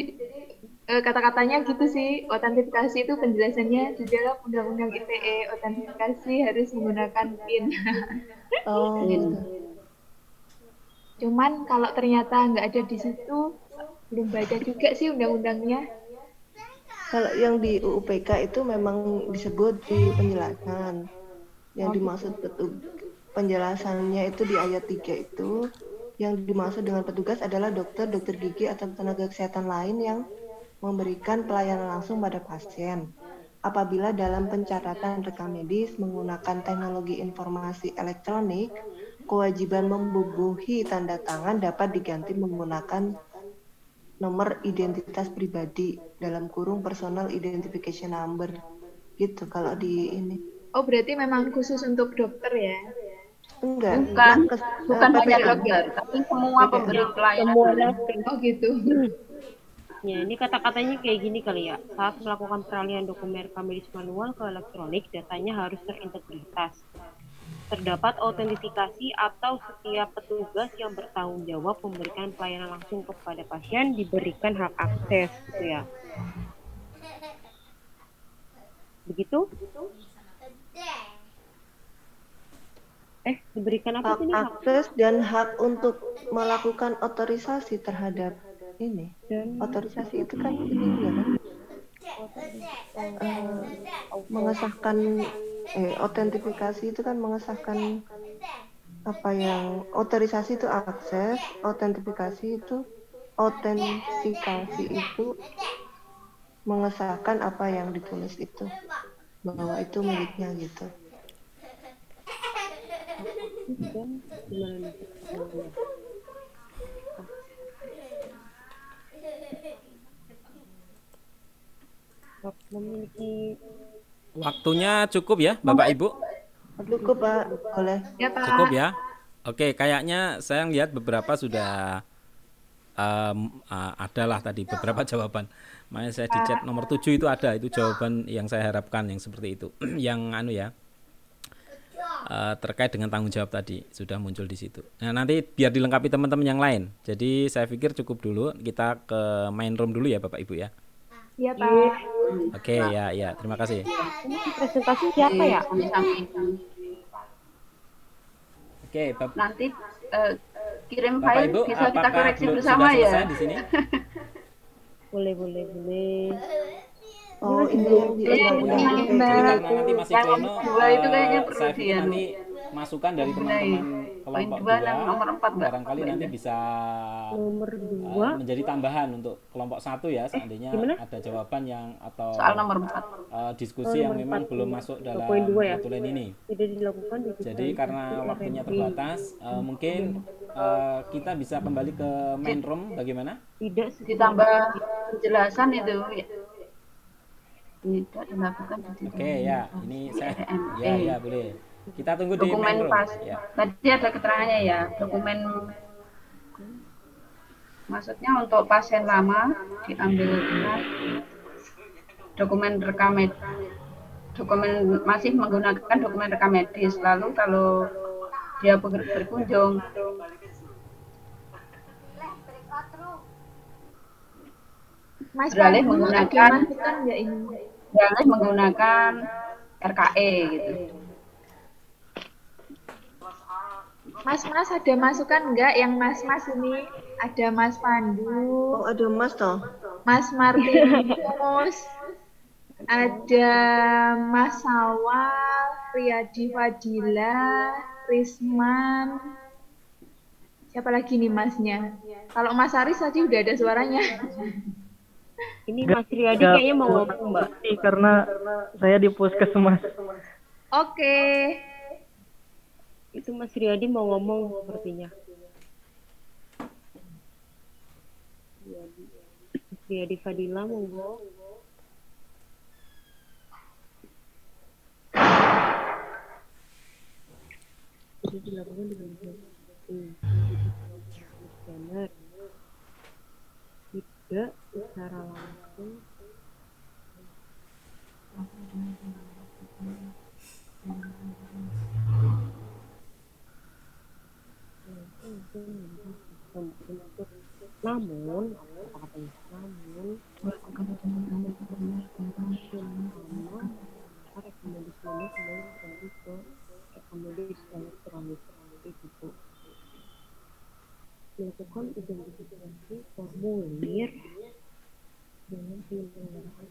kata-katanya gitu sih, autentifikasi itu penjelasannya di dalam Undang-Undang ITE, autentifikasi harus menggunakan PIN. Oh, gitu. Cuman kalau ternyata nggak ada di situ, belum baca juga sih undang-undangnya. Kalau yang di UUPK itu memang disebut di penjelasan. Yang dimaksud penjelasannya itu di ayat 3 itu, yang dimaksud dengan petugas adalah dokter, dokter gigi atau tenaga kesehatan lain yang memberikan pelayanan langsung pada pasien. Apabila dalam pencatatan rekam medis menggunakan teknologi informasi elektronik, kewajiban membubuhi tanda tangan dapat diganti menggunakan nomor identitas pribadi dalam kurung personal identification number gitu kalau di ini. Oh, berarti memang khusus untuk dokter ya? Enggak, Bukan hanya PPK. dokter, tapi semua pemberi pelayanan. Oh gitu. Ya, ini kata-katanya kayak gini kali ya. Saat melakukan peralihan dokumen rekam medis manual ke elektronik, datanya harus terintegritas. Terdapat autentifikasi atau setiap petugas yang bertanggung jawab memberikan pelayanan langsung kepada pasien diberikan hak akses, gitu ya. Begitu? Diberikan apa Hak sih nih? akses dan hak untuk melakukan otorisasi terhadap ini. Otorisasi itu kan ini ya kan? Mengesahkan autentifikasi itu kan mengesahkan apa yang otorisasi itu akses, autentifikasi itu mengesahkan apa yang ditulis itu bahwa itu miliknya gitu. Memiliki Waktunya cukup ya, Bapak Ibu? Cukup, Pak. Boleh. Ya, Pak. Cukup ya. Oke, kayaknya saya lihat beberapa sudah adalah tadi beberapa jawaban. Makanya saya di chat nomor 7 itu ada, itu jawaban yang saya harapkan yang seperti itu. Yang terkait dengan tanggung jawab tadi sudah muncul di situ. Nah, nanti biar dilengkapi teman-teman yang lain. Jadi saya pikir cukup dulu, kita ke main room dulu ya Bapak Ibu ya. Iya, Pak. Oke, ya, terima kasih. Ini presentasi siapa ya? Oke, nanti kirim Bapak file Ibu, bisa kita apakah koreksi belum bersama sudah ya. selesai di sini? Boleh. Oh, ini yang di undang-undang Jadi karena nanti masih Yang pleno, dua itu kayaknya perlu saya pikir dianu. nanti masukan dari teman-teman kelompok Poin 2 2 dan nomor 4, Mbak. barangkali nanti bisa Nomor 2 menjadi tambahan untuk kelompok 1 ya, seandainya gimana? ada jawaban yang atau Soal nomor 4. diskusi yang memang belum masuk dalam poin 2 ya. notulen ini. Tidak dilakukan Jadi karena waktunya terbatas, mungkin kita bisa kembali ke main room bagaimana? Tidak Ditambah penjelasan itu tidak dilakukan. Oke ya, ini saya ya boleh. Kita tunggu di main Dokumen room. pas. Ya. Tadi ada keterangannya ya, dokumen maksudnya untuk pasien lama diambil dokumen rekam medis. Dokumen masih menggunakan dokumen rekam medis. Lalu kalau dia berkunjung Mas beralih Pandu, ada menggunakan masukan nggak ini? beralih menggunakan RKE gitu. Mas ada masukan nggak yang Mas ini? Ada Mas Pandu. Oh, ada Mas toh. Mas Martinus. Ada Mas Sawal, Riyadi Fadila, Risman. Siapa lagi nih Masnya? Kalau Mas Aris tadi udah ada suaranya. Ini Mas Riyadi kayaknya mau ngomong, Mbak. Karena saya di puskesmas. Oke. Itu Mas Riyadi mau ngomong sepertinya. Mas Riyadi Fadila monggo. Jadi dilakukan dengan scanner. Tidak secara langsung. Namun melakukan identifikasi formulir dengan penyelenggaraan